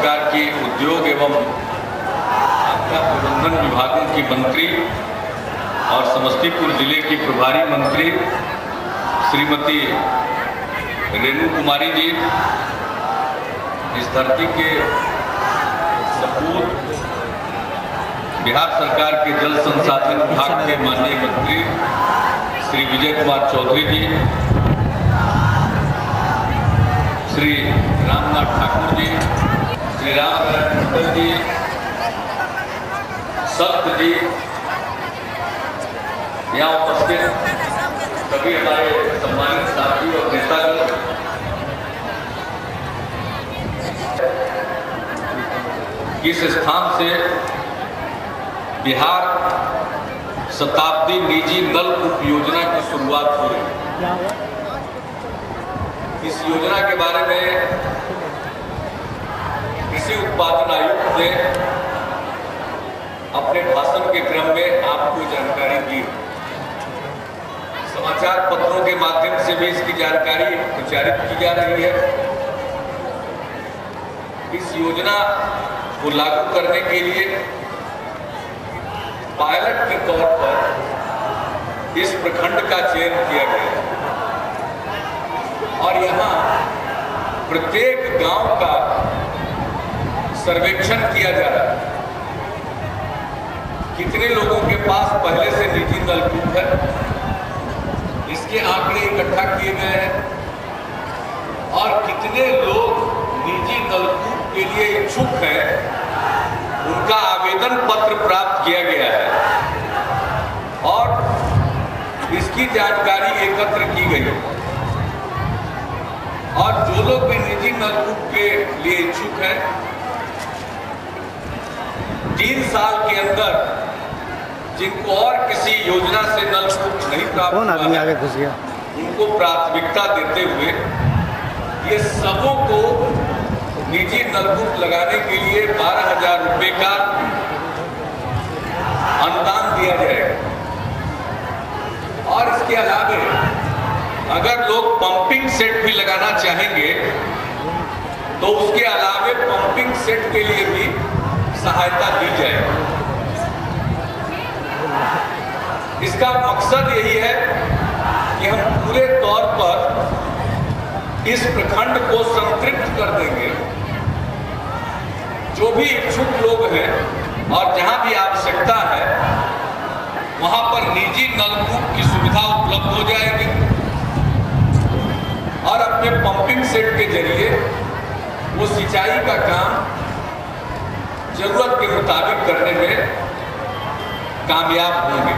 सरकार की उद्योग एवं आपदा प्रबंधन विभागों की मंत्री और समस्तीपुर जिले की प्रभारी मंत्री श्रीमती रेणु कुमारी जी, इस धरती के सपूत बिहार सरकार के जल संसाधन विभाग के माननीय मंत्री श्री विजय कुमार चौधरी जी, श्री रामनाथ ठाकुर जी, श्री राम मंडल जी, सत्य जी, यहाँ उपस्थित सभी हमारे सम्मानित साथी और नेतागण, इस स्थान से बिहार शताब्दी निजी नलकूप योजना की शुरुआत हो रही है। इस योजना के बारे में कृषि उत्पादन आयुक्त ने अपने भाषण के क्रम में आपको जानकारी दी। समाचार पत्रों के माध्यम से भी इसकी जानकारी प्रचारित की जा रही है। इस योजना को लागू करने के लिए पायलट के तौर पर इस प्रखंड का चयन किया गया और यहाँ प्रत्येक गांव का सर्वेक्षण किया जा रहा है। कितने लोगों के पास पहले से निजी नलकूप है, इसके आंकड़े इकट्ठा किए गए हैं और कितने लोग निजी नलकूप के लिए इच्छुक हैं, उनका आवेदन पत्र प्राप्त किया गया है और इसकी जानकारी एकत्र की गई और जो लोग भी निजी नलकूप के लिए इच्छुक हैं, 3 साल के अंदर जिनको और किसी योजना से नलकूप नहीं प्राप्त हुआ है, उनको प्राथमिकता देते हुए ये सबों को निजी नलकूप लगाने के लिए 12,000 रुपए का अनुदान दिया जाएगा। और इसके अलावे अगर लोग पंपिंग सेट भी लगाना चाहेंगे तो उसके अलावे पंपिंग सेट के लिए भी सहायता दी जाएगी। इसका मकसद यही है कि हम पूरे तौर पर इस प्रखंड को संतृप्त कर देंगे। जो भी इच्छुक लोग हैं और जहां भी आवश्यकता है वहां पर निजी नलकूप की सुविधा उपलब्ध हो जाएगी और अपने पंपिंग सेट के जरिए वो सिंचाई का काम जरूरत के मुताबिक करने में कामयाब होंगे।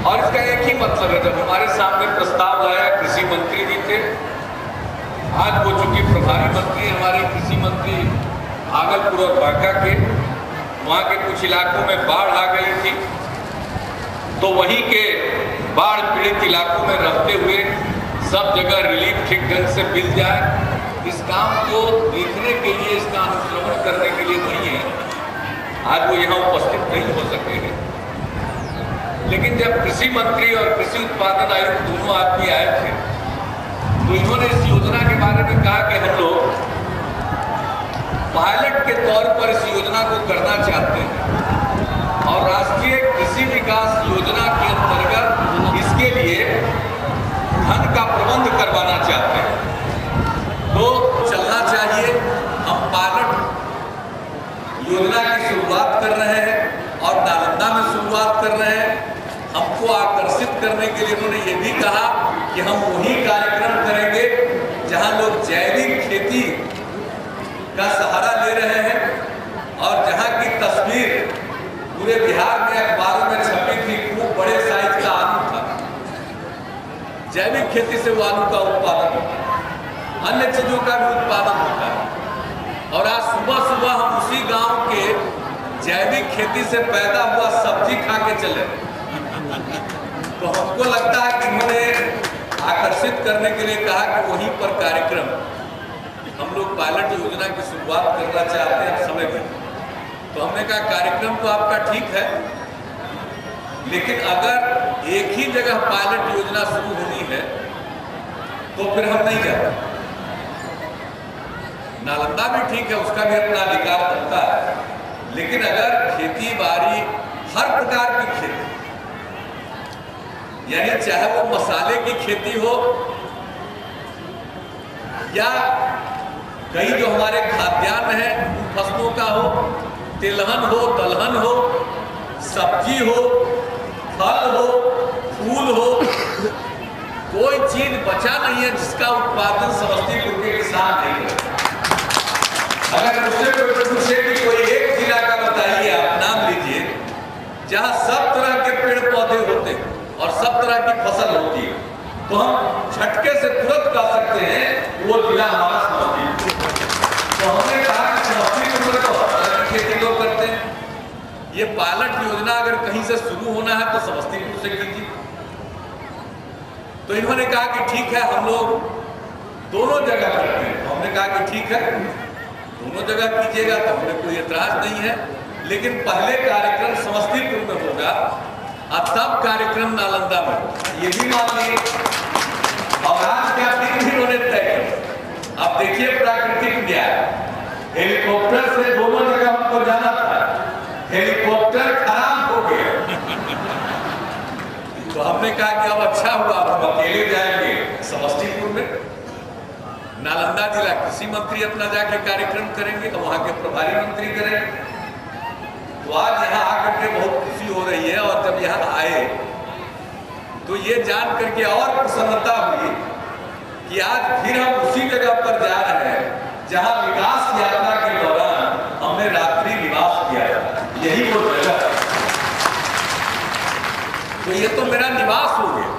और इसका एक ही मतलब है, जब हमारे सामने प्रस्ताव लाया कृषि मंत्री जी थे, आज वो चूंकि प्रभारी मंत्री हमारे कृषि मंत्री भागलपुर और बांका के, वहाँ के कुछ इलाकों में बाढ़ आ गई थी, तो वहीं के बाढ़ पीड़ित इलाकों में रहते हुए सब जगह रिलीफ ठीक ढंग से मिल जाए, इस काम को देखने के लिए, इसका अनुश्रवण करने के लिए नहीं है। आज वो यहाँ उपस्थित नहीं हो सके हैं, लेकिन जब कृषि मंत्री और कृषि उत्पादन आयुक्त दोनों आदमी आए थे तो इन्होंने इस योजना के बारे में कहा कि हम लोग पायलट के तौर पर इस योजना को करना चाहते हैं और राष्ट्रीय कृषि विकास योजना के अंतर्गत इसके लिए धन का प्रबंध करवाना चाहते हैं। तो चलना चाहिए, हम पायलट योजना की शुरुआत कर रहे हैं और नालंदा में शुरुआत कर रहे हैं। हमको आकर्षित करने के लिए उन्होंने ये भी कहा कि हम वही कार्यक्रम करेंगे जहां लोग जैविक खेती का सहारा ले रहे हैं और जहां की तस्वीर पूरे बिहार में अखबारों में छपी थी। खूब बड़े साइज का आलू था, जैविक खेती से वो आलू का उत्पादन होता है, अन्य चीजों का भी उत्पादन होता है। और आज सुबह सुबह हम उसी गांव के जैविक खेती से पैदा हुआ सब्जी खा के चले। तो हमको लगता है कि उन्होंने आकर्षित करने के लिए कहा कि वहीं पर कार्यक्रम हम लोग पायलट योजना की शुरुआत करना चाहते हैं समय में। तो हमने कहा कार्यक्रम तो आपका ठीक है, लेकिन अगर एक ही जगह पायलट योजना शुरू होनी है तो फिर हम नहीं जाते। नालंदा भी ठीक है, उसका भी अपना अधिकार बनता है, लेकिन अगर खेती बाड़ी हर प्रकार की खेती, यानी चाहे वो मसाले की खेती हो या कई जो हमारे खाद्यान्न है उन फसलों का हो, तिलहन हो, दलहन हो, सब्जी हो, फल हो, फूल हो, कोई चीज बचा नहीं है जिसका उत्पादन समस्तीपुर के किसान नहीं करते। अगर मुझसे कोई पूछे कि कोई एक जिला का बताइए, आप नाम लीजिए जहां सब तरह के पेड़ पौधे होते हैं और सब तरह की फसल होती है, तो हम झटके से तुरंत कह सकते हैं वो जिला हमारा समस्तीपुर। तो हमने कहा कि समस्तीपुर में तो हर तरह की खेती लोग करते हैं, ये पायलट योजना अगर कहीं से शुरू होना है तो समस्तीपुर से कीजिए। तो इन्होंने कहा कि ठीक है हम लोग दोनों जगह करते हैं। तो हमने कहा कि ठीक है दोनों जगह कीजिएगा, तो हमें कोई एतराज नहीं है, लेकिन पहले कार्यक्रम समस्तीपुर में होगा और तब कार्यक्रम नालंदा में होगा, ये भी मान लीजिए। और आज क्या दिन भी उन्होंने तय किया। अब देखिए प्राकृतिक न्याय, हेलीकॉप्टर से दोनों जगह हमको जाना था, हेलीकॉप्टर खराब हो गया तो हमने कहा कि अब अच्छा हुआ हम अकेले जाएंगे समस्तीपुर में। नालंदा जिला कृषि मंत्री अपना जाके कार्यक्रम करेंगे तो वहां के प्रभारी मंत्री करेंगे। तो आज यहाँ आकर के बहुत खुशी हो रही है, और जब यहाँ आए तो ये जान करके और प्रसन्नता हुई कि आज फिर हम उसी जगह पर जा रहे हैं जहाँ विकास यात्रा के दौरान हमने रात्रि निवास किया, यही वो जगह है। तो ये तो मेरा निवास हो गया।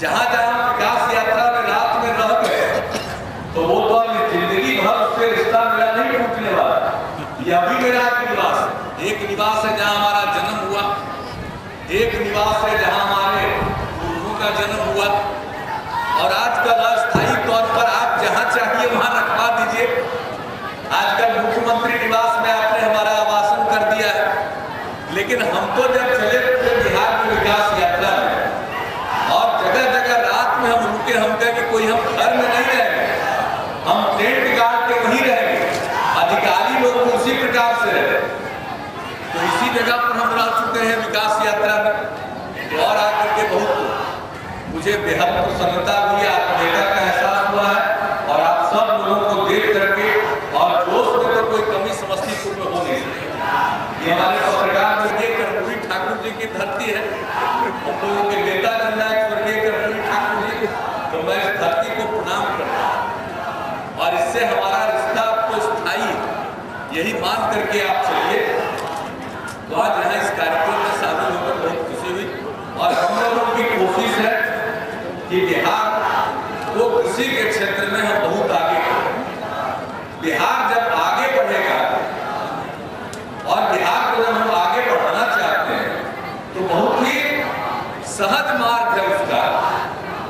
जहां जहां विकास यात्रा में रात में रह गए तो वो तो जिंदगी भर उससे रिश्ता मेरा नहीं टूटने वाला। यह भी मेरा एक निवास है। एक निवास है जहां हमारा जन्म हुआ, एक निवास है जहां हमारे पूर्वों का जन्म हुआ, और आजकल अस्थायी तौर पर आप जहां चाहिए वहां रखवा दीजिए। आजकल मुख्यमंत्री निवास में आपने हमारा आवासन कर दिया है, लेकिन हम तो जब चले बिहार में विकास यात्रा में और जगह जगह रात में हम रुके, हम कहे कि कोई हम घर में नहीं रहेंगे, हम टेंट गाड़ के वहीं रहेंगे, अधिकारी लोग उसी प्रकार से रहे। तो इसी जगह पर हम रह चुके हैं विकास यात्रा में। तो और आकर के बहुत मुझे बेहद प्रसन्नता हुई, आत्मीयता का एहसास हुआ है, और आप सब लोगों को देख करके और जोश में तो कोई कमी समस्तीपुर में हो नहीं सकती। ये हमारे पत्रकार स्वर्गीय कर्पूरी ठाकुर जी की धरती है, हम लोगों के नेता जननायक स्वर्गीय कर्पूरी ठाकुर जी, तो मैं इस धरती को प्रणाम करता हूँ, और इससे हमारा रिश्ता आपको स्थायी यही मान करके आप चलिए। तो आज यहाँ इस कार्यक्रम में शामिल होकर बहुत खुशी हुई, और हम लोगों की कोशिश है कि बिहार को कृषि के क्षेत्र में हम बहुत आगे बढ़ें। बिहार जब आगे बढ़ेगा और बिहार को जब हम आगे बढ़ाना चाहते हैं तो बहुत ही सहज मार्ग है उसका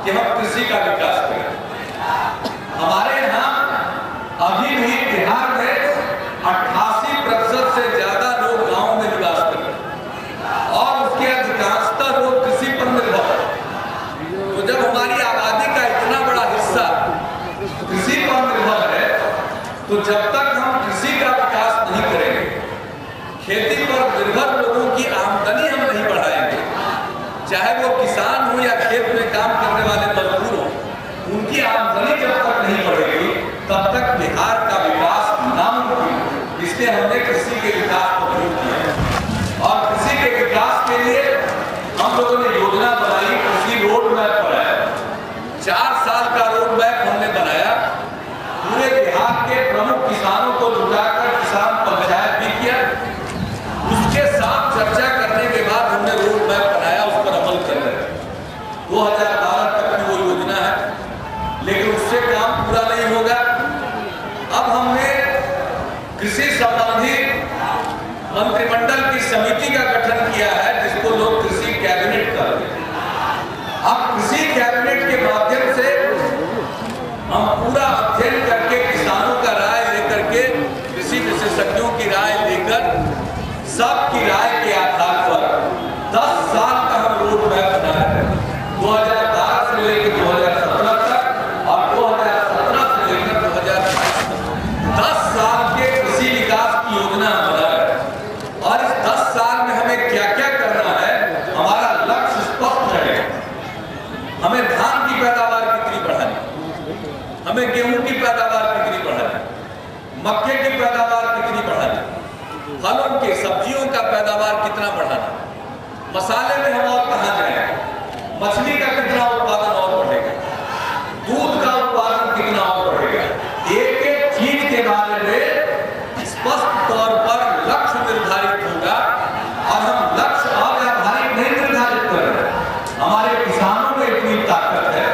कि हम कृषि का विकास करें। हमारे यहाँ अभी भी बिहार में 88% से ज्यादा लोग गांव में निवास करते हैं, और उसके अधिकांशतः लोग कृषि पर निर्भर है। तो जब हमारी आबादी का इतना बड़ा हिस्सा कृषि पर निर्भर है, तो जब तक हम कृषि का विकास नहीं करेंगे, खेती पर निर्भर लोगों की आमदनी हम नहीं बढ़ाएंगे, चाहे वो किसान हो या खेत में काम करने वाले मजदूर हो, उनकी आमदनी जब तक नहीं बढ़ेगी तब तक बिहार का विकास नामुमकिन है। इसलिए हमने कृषि के विकास को शुरू किया, और कृषि के विकास के लिए हम लोगों ने योजना बनाई, कृषि रोड मैप बनाया। 4 साल का रोड मैप हमने बनाया, पूरे बिहार के प्रमुख किसानों को जुटाकर किसान पंचायत भी किया। उसके साथ चर्चा करने के बाद हमने रोड मैप बनाया, उस पर अमल कर रहे हैं। 2012 तक की वो योजना है, लेकिन उससे काम पूरा नहीं होगा। अब हमने कृषि संबंधी मंत्रिमंडल की समिति का गठन किया है, जिसको लोग कृषि कैबिनेट कहते हैं। अब कृषि कैबिनेट के माध्यम से हम पूरा अध्ययन करके किसानों का राय लेकर के, कृषि विशेषज्ञों की राय लेकर, सबकी राय के आधार पर 10 साल का हम रोड मैप बनाया है। 2012 से लेकर 2017 तक और 2017 से लेकर 2022 तक के सब्जियों का पैदावार कितना बढ़ाना, मसाले में हम और कहाँ जाएंगे, मछली का कितना उत्पादन और बढ़ेगा, दूध का उत्पादन कितना और बढ़ेगा। एक एक चीज के बारे में स्पष्ट तौर पर लक्ष्य निर्धारित होगा और हम लक्ष्य अव्यावहारिक नहीं निर्धारित कर रहे। हमारे किसानों में इतनी ताकत है,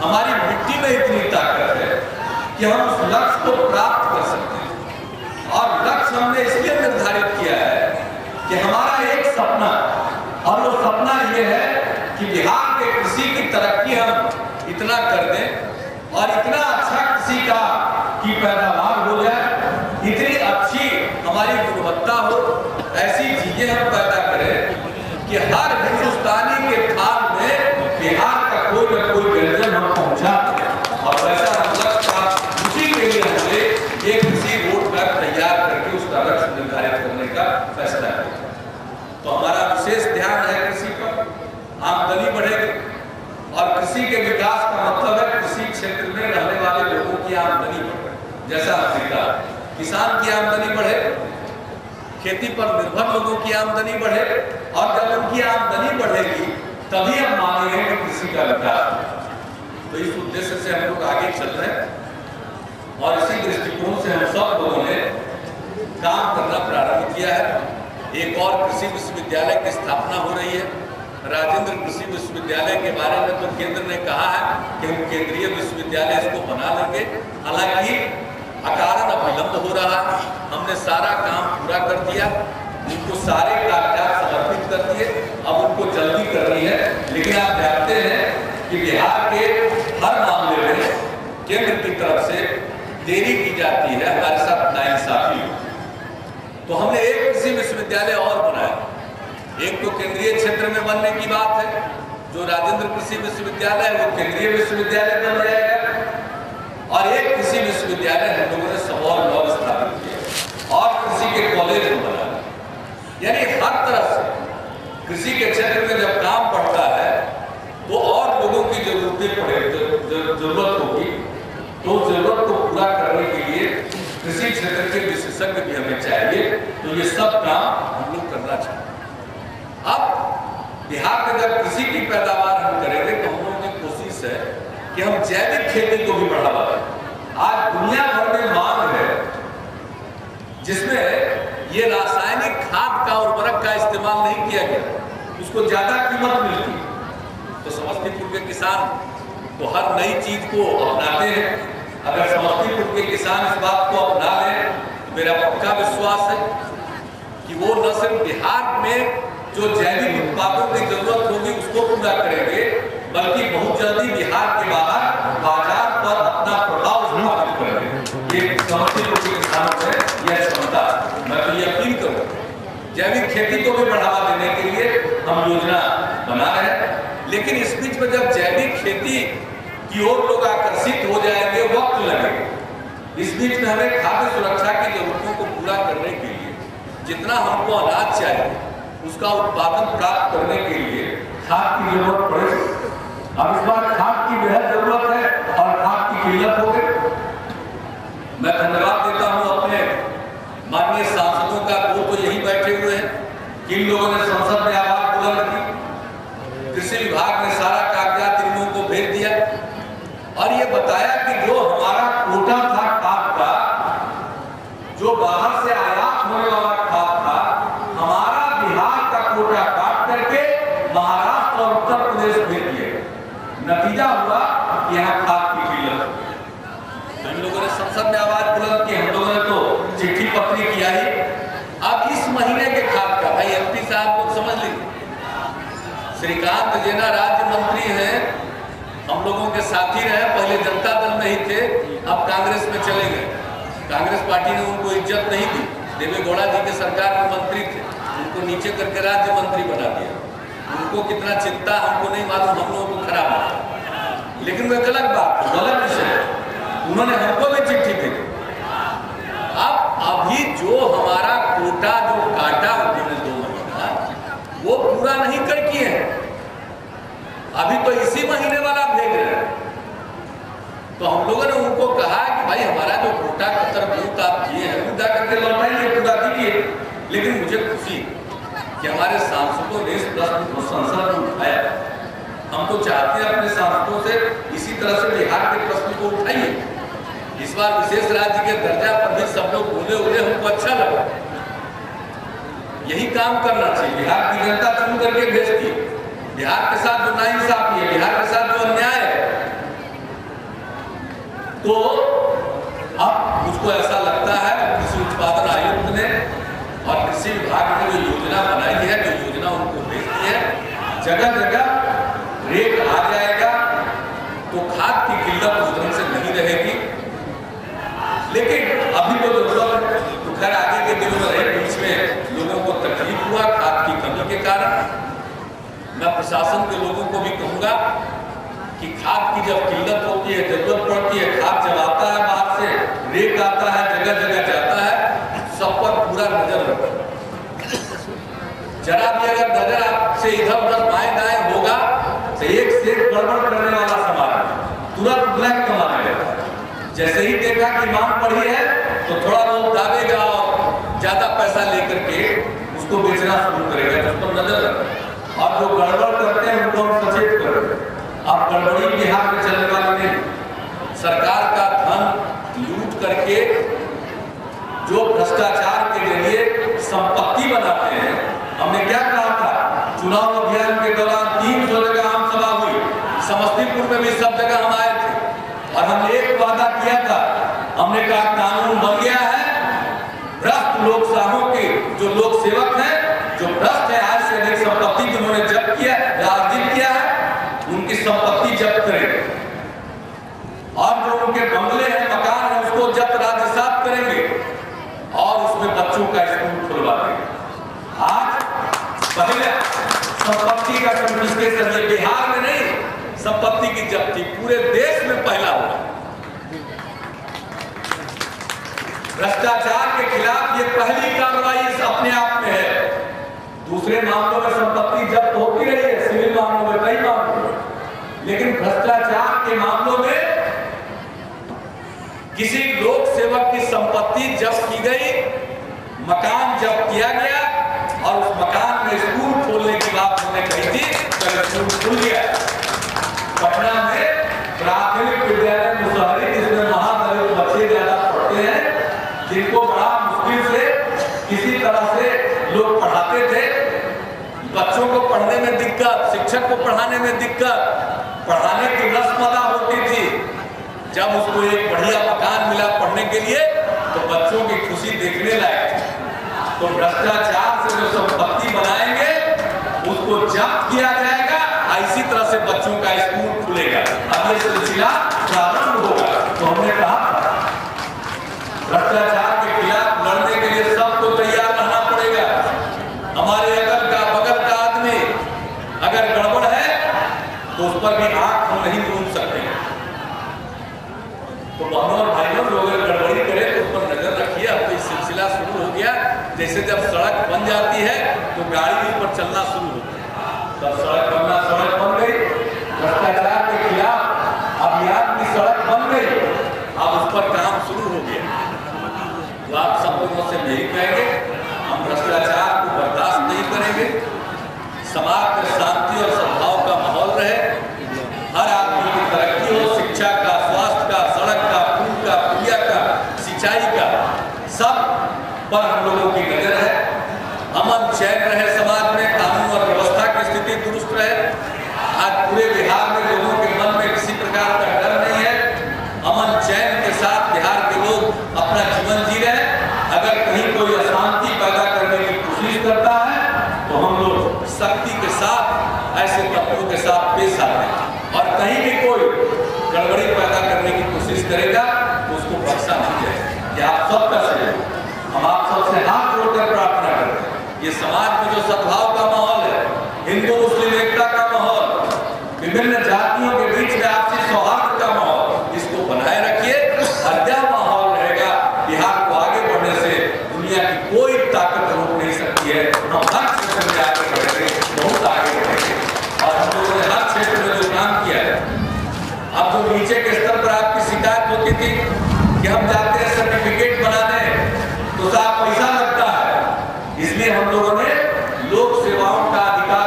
हमारी मिट्टी में इतनी ताकत है कि हम उस लक्ष्य को प्राप्त कर सकते हैं। और लक्ष्य हमने इसलिए निर्धारित किया है कि हमारा एक सपना, और वो सपना ये है कि बिहार के कृषि की तरक्की हम इतना कर दें और इतना अच्छा कृषि की पैदावार हो जाए, इतनी अच्छी हमारी गुणवत्ता हो, ऐसी चीजें हम पैदा करें कि हर हिंदुस्तानी के थाल में बिहार का कोई न कोई व्यंजन हम पहुंचा दें। और वैसा हम लक्ष्य उसी के लिए हमने एक कृषि रोड मैप तैयार करके उसका लक्ष्य निर्धारित करने का फैसला किया। तो हमारा विशेष ध्यान है कृषि पर, आमदनी बढ़ेगी। और कृषि के विकास का मतलब है कृषि क्षेत्र में रहने वाले लोगों की आमदनी बढ़े। जैसा हमने कहा, किसान की आमदनी बढ़े, खेती पर निर्भर लोगों की आमदनी बढ़े, और जब उनकी आमदनी बढ़ेगी तभी हम मानेंगे कि कृषि का विकास। तो इस उद्देश्य से हम लोग आगे चल रहे हैं और इसी दृष्टिकोण से हम सब लोगों ने काम करना प्रारंभ किया है। एक और कृषि विश्वविद्यालय की स्थापना हो रही है, राजेंद्र कृषि विश्वविद्यालय के बारे में तो केंद्र ने कहा है कि हम केंद्रीय विश्वविद्यालय इसको बना लेंगे। हालांकि अकारण अविलंब हो रहा है, हमने सारा काम पूरा कर दिया, उनको सारे कागजात समर्पित कर दिए, अब उनको जल्दी करनी है। लेकिन आप जानते हैं कि बिहार के हर मामले में केंद्र की तरफ से देरी की जाती है, हमारे साथ नाइंसाफी। तो हमने एक कृषि विश्वविद्यालय और बनाया। एक तो केंद्रीय क्षेत्र में बनने की बात है, जो राजेंद्र कृषि विश्वविद्यालय है वो केंद्रीय विश्वविद्यालय बन जाएगा, और एक कृषि विश्वविद्यालय हम लोगों ने सबौर लॉ स्थापित किया और कृषि के कॉलेज बनाया। यानी हर तरफ से कृषि के क्षेत्र में जब काम बढ़ता है तो और लोगों की जरूरत होगी, तो जरूरत को पूरा करने के लिए कृषि क्षेत्र के विशेषज्ञ भी हमें चाहिए। तो ये सब काम हम लोग करना चाहिए। अब बिहार में जब कृषि की पैदावार हम करेंगे तो हम लोगों की कोशिश है कि हम जैविक खेती को भी बढ़ावा दें। आज दुनिया भर में मांग है जिसमें ये रासायनिक खाद का उर्वरक का इस्तेमाल नहीं किया गया, उसको ज्यादा कीमत मिलती। तो समस्तीपुर के किसान तो हर नई चीज को अपनाते हैं। अगर समस्तीपुर के किसान इस बात को अपना लें तो मेरा पक्का विश्वास है कि वो न सिर्फ बिहार में जो जैविक उत्पादों की जरूरत होगी उसको पूरा करेंगे, बल्कि बहुत जल्दी बिहार के बाहर बाजार पर अपना प्रभाव स्थापित करेंगे। ये समस्तीपुर के किसानों में यह क्षमता, मैं तो यकीन करूँ। जैविक खेती को भी बढ़ावा देने के लिए हम योजना बना रहे हैं, लेकिन इस बीच में जब जैविक खेती की ओर लोग आकर्षित हो जाएंगे, वक्त लगेगा। इस बीच में हमें खाद्य सुरक्षा की जरूरतों को पूरा करने के लिए जितना हमको अनाज चाहिए उसका उत्पादन प्राप्त करने के लिए खाद की जरूरत पड़ेगी। अब इस बार खाद की बेहद जरूरत है और खाद की किल्लत हो गई। मैं धन्यवाद देता हूं अपने माननीय सांसदों का, वो तो यही बैठे हुए हैं, किन लोगों ने संसद में आवाज बुलंद की। कृषि विभाग ने सारा कागजात इन लोगों को भेज दिया और ये बताया कि जो हमारा कोटा था खाद का, जो बाहर से आयात होने वाला खाद था, हमारा बिहार का कोटा काट करके महाराष्ट्र और उत्तर प्रदेश भेज दिए। नतीजा हुआ कि यहाँ खाद की किल्लत। हम लोगों ने संसद में आवाज बुलंद की, हम लोगों ने तो चिट्ठी पत्री किया ही। अब इस महीने के खाद का, भाई एमपी साहब लोग समझ लीजिए, श्रीकांत जेना राज्य मंत्री हैं, हम लोगों के साथी रहे, पहले जनता दल में ही थे, अब कांग्रेस में चले गए। कांग्रेस पार्टी ने उनको इज्जत नहीं दी, देवेगौड़ा जी के सरकार में मंत्री थे, उनको नीचे करके राज्य मंत्री बना दिया। उनको कितना चिंता हमको नहीं मालूम, हम लोगों को खराब है, लेकिन वह गलत बात, गलत विषय। उन्होंने हमको भी चिट्ठी भेजी। अब अभी जो हमारा कोटा जो काटा उन्होंने 2 महीना, वो पूरा नहीं कर किए हैं, अभी तो इसी महीने वाला भेज रहे हैं। तो हम लोगों ने उनको कहा कि भाई हमारा जो कोटा का तरफ आप किए हैं, मुद्दा करके लौटाइए, पूरा दीजिए। लेकिन ने इस प्रश्न को संसद में उठाया। हम तो चाहते हैं अपने सांसदों से इसी तरह से बिहार के प्रश्न को उठाइए। इस बार विशेष राज्य के दर्जा पर भी सब लोग बोले हमको अच्छा लगा। यही काम करना चाहिए। बिहार की जनता चुन करके भेजती है। बिहार के साथ जो नाइंसाफी है, बिहार के साथ जो अन्याय है, तो अब मुझको ऐसा लगता है कृषि उत्पादन आयुक्त ने और कृषि विभाग ने जो योजना बनाई है, जो योजना उनको भेजती है, जगह जगह रेट आ जाएगा तो खाद की किल्लत उस ढंग से नहीं रहेगी। लेकिन अभी तो जरूरत है, तो खैर आगे के दिनों में रहे, बीच में लोगों को तकलीफ हुआ खाद की कमी के कारण। मैं प्रशासन के लोगों को भी कहूंगा कि खाद की जब किल्लत होती है, जरूरत पड़ती है, खाद जब आता है बाहर से, रेट आता है, जगह जगह जाता है, सब पर पूरा नजर रखो। जरा भी अगर नजर आपसे इधर उधर बाएं दाएं होगा तो एक से गड़बड़ करने वाला समाज तुरंत ब्लैक कमाने लगेगा। जैसे ही देखा कि मांग बढ़ी है तो थोड़ा बहुत दाबेगा और ज्यादा पैसा लेकर के उसको बेचना शुरू करेगा। उस पर नजर रखें और जो गड़बड़ करते हैं उनको हम सचेत करें। अब गड़बड़ी बिहार में चलने वाली नहीं। सरकार का धन लूट करके जो भ्रष्टाचार के जरिए संपत्ति बनाते हैं। हमने क्या कहा था चुनाव अभियान के दौरान 300 जगह आम सभा हुई, समस्तीपुर में भी सब जगह हम आए थे और हमने एक वादा किया था। हमने कहा कानून बन गया है, भ्रष्ट लोकशाहों के जो लोक सेवक हैं, जो भ्रष्ट है, आज से अधिक संपत्ति जिन्होंने जब्त किया अर्जित किया है, उनकी संपत्ति जब्त करेंगे और जो उनके बंगले हैं, मकान है, उसको जब्त राजसात करेंगे और उसमें बच्चों का स्कूल खुलवा देंगे। आज पहले संपत्ति का कन्फिस्केशन ये बिहार में नहीं, संपत्ति की जब्ती पूरे देश में पहला हुआ। भ्रष्टाचार के खिलाफ ये पहली कार्रवाई इस अपने आप में है। दूसरे मामलों में संपत्ति जब्त होती रही है, सिविल मामलों में, कई मामलों में, लेकिन भ्रष्टाचार के मामलों में किसी लोक सेवक की संपत्ति जब्त की गई, मकान जब्त किया गया और उस मकान में स्कूल खोलने की बात हमने कही थी, कल स्कूल खुल गया। पटना में प्राथमिक विद्यालय मुसहरी, जिसमें महादलित बच्चे ज्यादा पढ़ते हैं, जिनको बड़ा मुश्किल से किसी तरह से लोग पढ़ाते थे, बच्चों को पढ़ने में दिक्कत, शिक्षक को पढ़ाने में दिक्कत, पढ़ाने की रस्मदा होती थी। जब उसको एक बढ़िया मकान मिला पढ़ने के लिए तो बच्चों की खुशी देखने लायक थी। तो भ्रष्टाचार से जो संपत्ति बनाएंगे उसको जब्त किया जाएगा, इसी तरह से बच्चों का स्कूल खुलेगा। अब ये सिलसिला प्रारंभ होगा। तो हमने कहा भ्रष्टाचार के खिलाफ लड़ने के लिए सबको तैयार रहना पड़ेगा। हमारे अगल का बगल का आदमी अगर गड़बड़ है तो उस पर भी आंख हम नहीं मूंद सकते। तो बहनों और भाइयों जो अगर गड़बड़ी करे तो उस पर नजर रखिए। अब तो सिलसिला शुरू हो गया। जैसे जब सड़क बन जाती है तो गाड़ी उस पर चलना शुरू होती है। तब सड़क बन गई, भ्रष्टाचार के खिलाफ अभियान की सड़क बन गई, अब उस पर काम शुरू हो गया। तो आप सब लोगों से यही कहेंगे, हम भ्रष्टाचार को बर्दाश्त नहीं करेंगे। समाज में शांति और सद्भाव का माहौल रहे, हर आदमी की तरक्की हो, शिक्षा का, स्वास्थ्य का, सड़क का, पुल का, पुलिया का, सिंचाई का, सब पर हम लोगों की नजर है। अमन चैन रहे समाज में, कानून और व्यवस्था की स्थिति दुरुस्त रहे। आज पूरे बिहार में लोगों के मन में किसी प्रकार का डर नहीं है। अमन चैन के साथ बिहार के लोग अपना जीवन जी रहे। अगर कहीं कोई अशांति पैदा करने की कोशिश करता है तो हम लोग सख्ती के साथ ऐसे तत्वों के साथ पेश आते हैं। और कहीं भी कोई गड़बड़ी पैदा करने की कोशिश करेगा तो उसको बख्शा नहीं जाएगा। ये आप सबका सहयोग, हम आप सबसे हाथ जोड़कर प्रार्थना करते हैं। ये समाज में जो सद्भाव का माहौल है, हिंदू मुस्लिम एकता का माहौल, विभिन्न जातियों के बीच में आपसी सौहार्द का माहौल, इसको बनाए रखिए। और यह माहौल रहेगा, बिहार को आगे बढ़ने से दुनिया की कोई ताकत रोक नहीं सकती है। हम हर क्षेत्र में आगे बढ़ेंगे, बहुत आगे बढ़ेंगे। और हम लोगों ने हर क्षेत्र में जो काम किया है, अब जो नीचे के स्तर पर आपकी शिकायत होती थी कि हम जाते हैं सर्टिफिकेट बनाने तो साफ पैसा लगता है, इसलिए हम लोगों ने लोक सेवाओं का अधिकार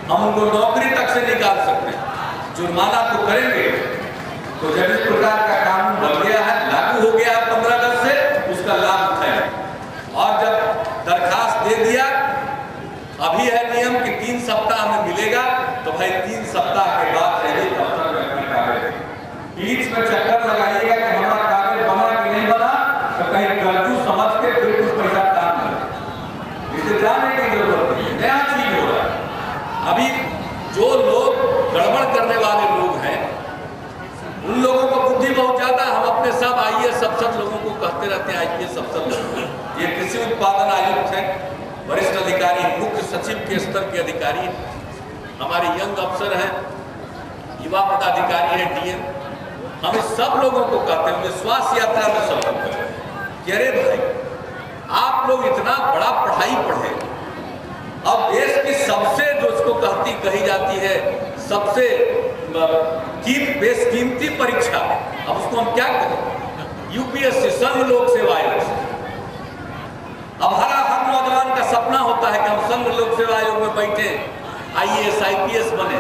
हम उनको नौकरी तक से निकाल सकते हैं। जुर्माना तो करेंगे। तो जब इस प्रकार का कानून बन गया है, लागू हो गया 15 अगस्त से, उसका लाभ उठाएं। और जब दरखास्त दे दिया, अभी है नियम कि 3 सप्ताह में मिलेगा, तो भाई 3 सप्ताह के बाद जाइए दफ्तर में अपने कागज बीच में चक्कर लगाइएगा कि हमारा कागज बना कि नहीं बना, तो कहीं गलती समझ के फिर कुछ पैसा काम करें। इसे जाने की जरूरत नहीं, नया चीज हो रहा है। अभी जो लोग गड़बड़ करने वाले लोग हैं, उन लोगों को बुद्धि बहुत ज्यादा। हम अपने सब आईएएस अफसर लोगों को कहते रहते हैं, आईपीएस अफसर लोग, ये कृषि उत्पादन आयुक्त हैं, वरिष्ठ अधिकारी, मुख्य सचिव के स्तर के अधिकारी, हमारे यंग अफसर हैं, युवा पदाधिकारी हैं, डीएम, हम इस सब लोगों को कहते हैं, स्वास्थ्य यात्रा में सब लोग कहते हैं कि अरे भाई आप लोग इतना बड़ा पढ़ाई पढ़े, अब देश की सबसे जो उसको कही जाती है सबसे बेशकीमती परीक्षा, अब उसको हम क्या करें, यूपीएससी, संघ लोक सेवा आयोग। अब हर नौजवान का सपना होता है कि हम संघ लोक सेवा आयोग में बैठे, आईएएस आईपीएस बने।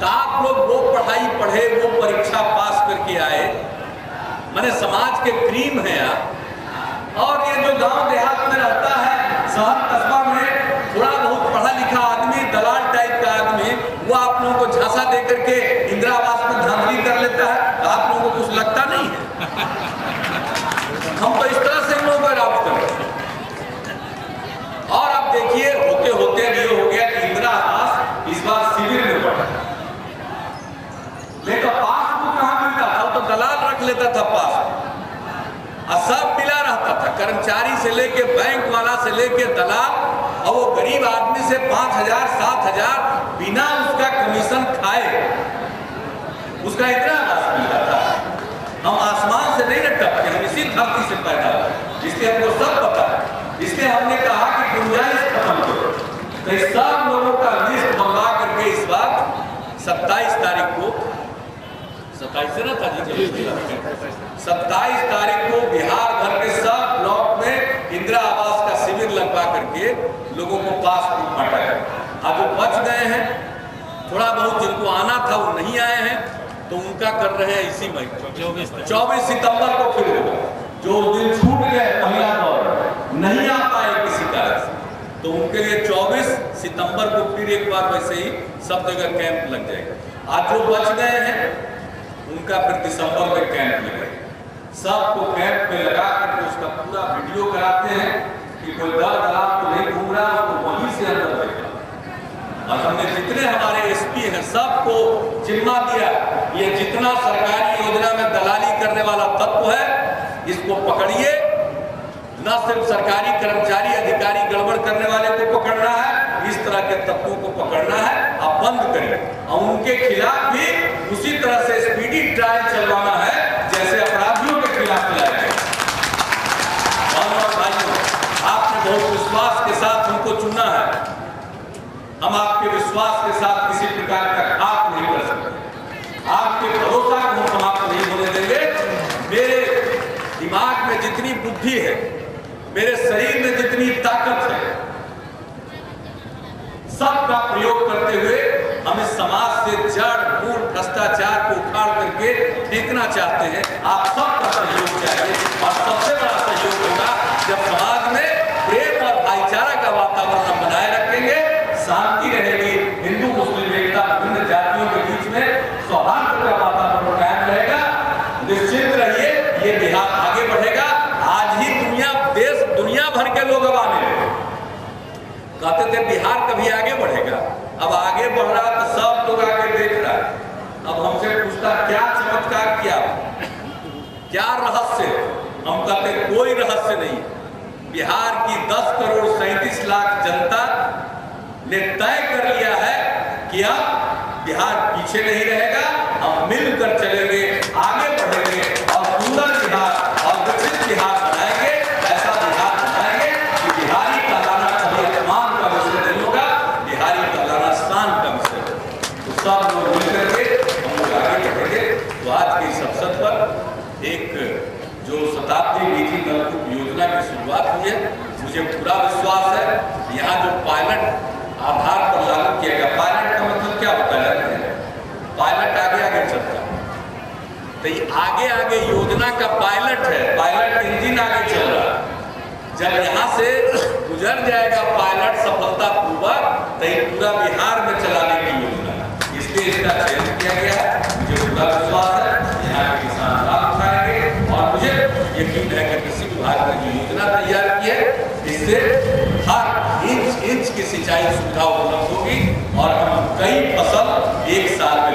तो आप लोग वो पढ़ाई पढ़े, वो परीक्षा पास करके आए, माने समाज के क्रीम है आप। और ये जो गांव देहात में रहता है, शहर कस्बा में थोड़ा बहुत पढ़ा लिखा आदमी, दलाल टाइप का आदमी, वो आप लोगों को झांसा दे करके इंदिरा आवास में धांधली कर लेता है, तो आप लोगों को कुछ लगता नहीं है। हम तो इस तरह से इन लोगों को राउट कर रहे हैं। और अब देखिए होते होते ये हो गया कि इंदिरा आवास इस बार शिविर में पड़ा, लेकिन पासबुक कहां मिलता था, तो दलाल रख लेता था पास, और सब मिला रहता था, कर्मचारी से लेके बैंक वाला से लेके दलाल, और वो गरीब आदमी से 5,000 7,000 बिना उसका कमीशन खाए उसका इतना आवास मिलता था। हम आसमान से नहीं टपके, हम इसी धरती से पैदा हुए, इसलिए हमको सब पता है। इसलिए हमने कहा कि गुंजाइश खत्म करो। तो इस सब लोगों का लिस्ट मंगा करके इस बार 27 तारीख को, 27 से ना था जी, 27 तारीख को बिहार भर के सब ब्लॉक में इंदिरा आवास का शिविर लगवा करके लोगों को पासबुक बांटा। अब जो बच गए हैं, थोड़ा बहुत जिनको आना था वो नहीं आए हैं, तो उनका कर रहे हैं इसी महीने 24 सितंबर को फिर होगा। जो दिन छूट गए पहला दौर नहीं आ पाए किसी कारण से, तो उनके लिए 24 सितंबर को फिर एक बार वैसे ही सब जगह कैंप लग जाएगा। आज जो बच गए हैं उनका फिर दिसंबर में कैंप लगेगा। सबको कैंप में लगा करके उसका पूरा वीडियो कराते हैं कि कोई दर दलाल तो नहीं घूम रहा, तो वहीं से अंदर देखा। और हमने जितने हमारे एसपी हैं सबको जिम्मा दिया, ये जितना सरकारी योजना में दलाली करने वाला तत्व है इसको पकड़िए। न सिर्फ सरकारी कर्मचारी अधिकारी गड़बड़ करने वाले को पकड़ना है, इस तरह के तत्वों को पकड़ना है, आप बंद करिए। और उनके खिलाफ भी उसी तरह से स्पीडी ट्रायल चलवाना है जैसे अपराधियों के खिलाफ चलाया गया। और भाइयों, आपने बहुत विश्वास के साथ हमको चुना है, हम आपके विश्वास के साथ किसी प्रकार का घात नहीं कर सकते। आपके भरोसा को हम समाप्त नहीं होने देंगे। मेरे दिमाग में जितनी बुद्धि है, मेरे शरीर में जितनी ताकत है, सबका प्रयोग करते हुए हम इस समाज से जड़ मूल भ्रष्टाचार को उखाड़ करके फेंकना चाहते हैं। आप सबका सहयोग चाहिए, और सबसे बड़ा सहयोग होगा जब समाज में प्रेम और भाईचारा का वातावरण हम बनाए रखेंगे, शांति रहेगी, हिंदू मुस्लिम एकता, विभिन्न जातियों के बीच में सौहार्द का वातावरण कायम रहेगा। निश्चित रहिए ये बिहार आगे बढ़ेगा। आज ही दुनिया भर के लोग अब आने लगे, कहते थे बिहार कभी आगे बढ़ेगा, अब आगे बढ़ रहा तो सब लोग आगे देख रहा है। अब हमसे पूछता क्या चमत्कार किया, क्या रहस्य, हम कहते कोई रहस्य नहीं। बिहार की 10 करोड़ 37 लाख जनता ने तय कर लिया है कि अब बिहार पीछे नहीं रहेगा, हम मिलकर चलेंगे, आगे बढ़ेंगे और सुंदर बिहार और विकसित बिहार बनाएंगे। ऐसा बिहार बनाएंगे कि बिहारी का लाना कभी अपमान का विषय नहीं होगा, बिहारी का लाना शान का विषय होगा। तो सब लोग मिलकर के हम लोग आगे बढ़ेंगे। तो आज के इस अवसर पर एक जो शताब्दी निधि नलकूप योजना की शुरुआत हुई है, मुझे पूरा विश्वास है यहाँ जो पायलट आधार पर लागू किया गया, पायलट तो ये आगे आगे योजना का पायलट है, पायलट इंजन आगे चल रहा है। जब यहाँ से गुजर जाएगा पायलट सफलतापूर्वक, तो ये पूरा बिहार में चलाने की योजना है। इसलिए इसका चयन किया गया है। मुझे पूरा विश्वास है यहाँ के किसान लाभ उठाएंगे और मुझे यकीन है कि कृषि विभाग ने जो योजना तैयार की है, इससे हर इंच की सिंचाई सुविधा उपलब्ध होगी और हम कई फसल एक साल में